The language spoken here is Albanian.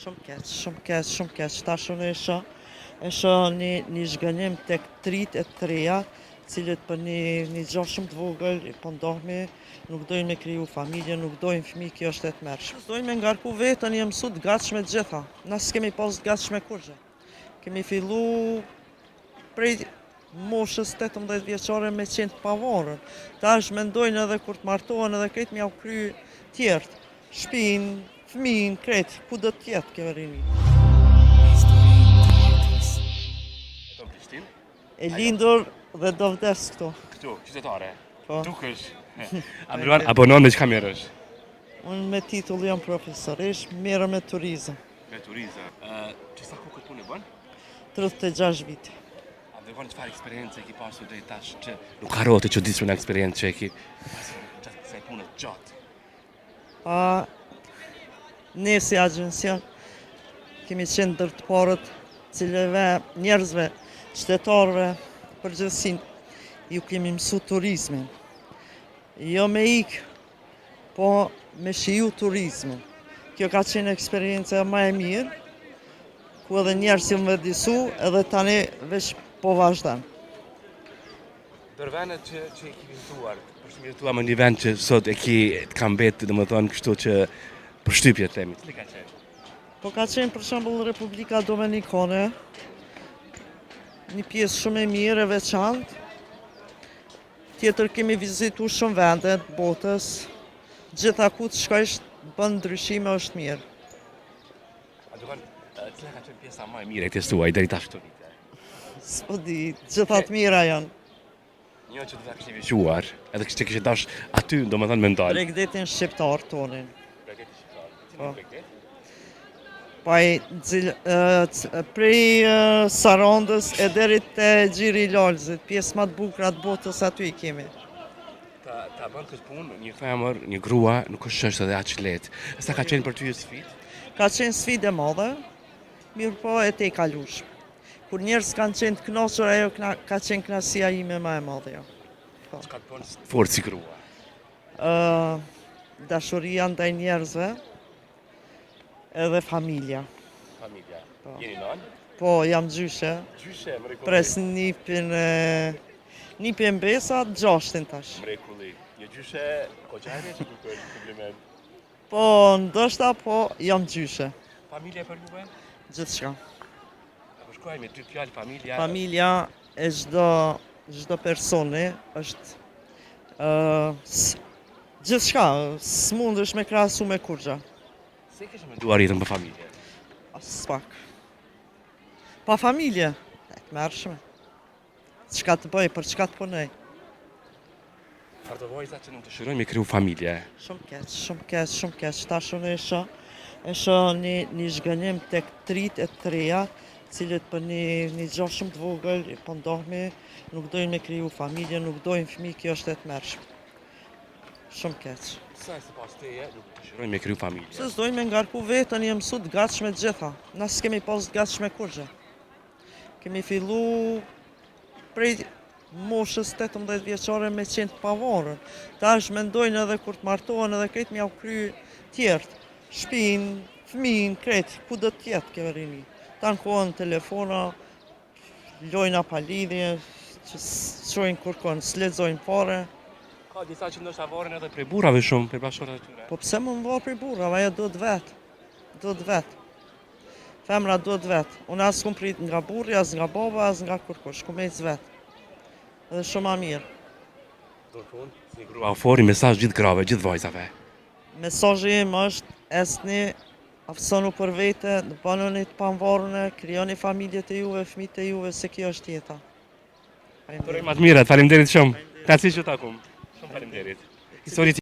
Shumë keq. Tash unë e shoh një zhgënjim tek trit e treja, cilët për një gjë shumë të vogël po ndohemi, nuk dojnë me kriju familje, nuk dojnë fëmijë, kjo është e tmerrshme. Dojnë me ngarku veten, jam mësu të gatshme të gjitha. Na s'kemi pas të gatshme kurrë. Kemi fillu prej moshës 18 vjeçare me qenë të pavarur. Tash mendojnë edhe kur të martohen edhe krejt m'jau kry tjertë. Shpinë, fëmijën, krejt, ku do të jetë kjo rini. E lindur dhe do vdes këtu. Këtu, qytetare. Po. Dukesh. Apo non me çka merresh? Unë me titull jam profesorish, merrem me turizëm. Me turizëm. Çfarë kohë punë bën? 36 vite. A dëgjon çfarë eksperiencë ke pasur deri tash që nuk harrohet të çuditshme në eksperiencë që ke gjatë kësaj pune gjatë. Ne si agjencion kemi qenë ndër të parët cilëve njerëzve, qytetarëve, përgjithësin, ju kemi mësu turizmin. Jo me ikë, po me shiju turizmin. Kjo ka qenë eksperiencë më e mirë, ku edhe njerëz që më vëdisu, edhe tani veç po vazhdan. Ndër vendet që i ke vizituar, përshëndetëtuar me një vend që sot e të ka mbetë, domethënë kështu që përshtypje themi, cili ka qenë? Po ka qenë për shembull Republika Dominikane, një pjesë shumë e mirë e veçantë. Tjetër kemi vizitu shumë vende të botës. Gjitha ku të shkojsh bën ndryshime është mirë. A dëgjon, cila ka qenë pjesa më e mirë e këtij tuaj deri tash këtu vite? S'po di, gjitha të mira janë. Një që do ta kishe vizhuar, edhe kështë kishe dash aty, domethënë me ndal. Bregdetin shqiptar tonin. Bregdeti shqiptar. Po. Cili bregdet? Prej Sarandës e deri te Xhiri i Lalzit, pjesë më të bukura të botës aty i kemi. Ta bën këtë punë një femër, një grua, nuk është edhe aq lehtë. Sa ka qenë për ty sfidë? Ka qenë sfidë e madhe, mirë po e te i kalush. Kur njerëz kanë qenë të kënaqur, ajo ka qenë kënaqësia ime më e madhe. Çka të bën fortë si grua? Dashuria ndaj njerëzve, edhe familja. Familja. Jeni nën? Po, jam gjyshe. Gjyshe, mrekulli. Pres nipin besa, 6 tash. Mrekulli. Një gjyshe koqare që duket kompliment. Po, ndoshta po, jam gjyshe. Familja për juve? Gjithçka. Po shkruaj me 2 fjalë familja. Familja e çdo personi është gjithçka, s'mundesh me krahasu me kurrë. Se kishe menduar jetën për familje? As pak. Pa familje, e të mërshme. Çka të bëj, për çka të punoj. Ardo vajza që nuk dëshirojnë me kriju familje. Shumë keq. Tash unë e shoh një zhgënjim tek trit e treja, cilët për një gjë shumë të vogël po ndohemi, nuk dojnë me kriju familje, nuk dojnë fëmijë, kjo është e tmerrshme. Shumë keq. Sa sipas teje nuk dëshirojnë me kriju familje? Se s'dojnë me ngarku veten, jam mësu të gatshme të gjitha. Na s'kemi pas të gatshme kurrë. Kemi fillu prej moshës 18 vjeçare me qenë të pavarur. Tash mendojnë edhe kur të martohen edhe krejt m'jau kry tjertë. Shpinë, fëmijën, krejt, ku do të jetë kjo rini. Tankohen telefona, lojna pa lidhje, që s'çojnë kurkon, s'lexojnë fare. Ka disa që ndoshta varen edhe prej burrave shumë, prej bashkëshortave të tyre. Po pse më varr prej burrave, ajo duhet vet. Femra duhet vet. Unë as kum prit nga burri, as nga baba, as nga kurkush, kum ec vet. Edhe shumë ma mirë. Do të thonë, si grua ofroi mesazh gjithë grave, gjithë vajzave. Mesazhi im është esni, aftësonu për vete, bënoni të pavarur, krijoni familjet e juve, fëmijët e juve, se kjo është jeta. Faleminderit. Më të mirat, faleminderit shumë. Taci që takum. Shumë faleminderit. Histori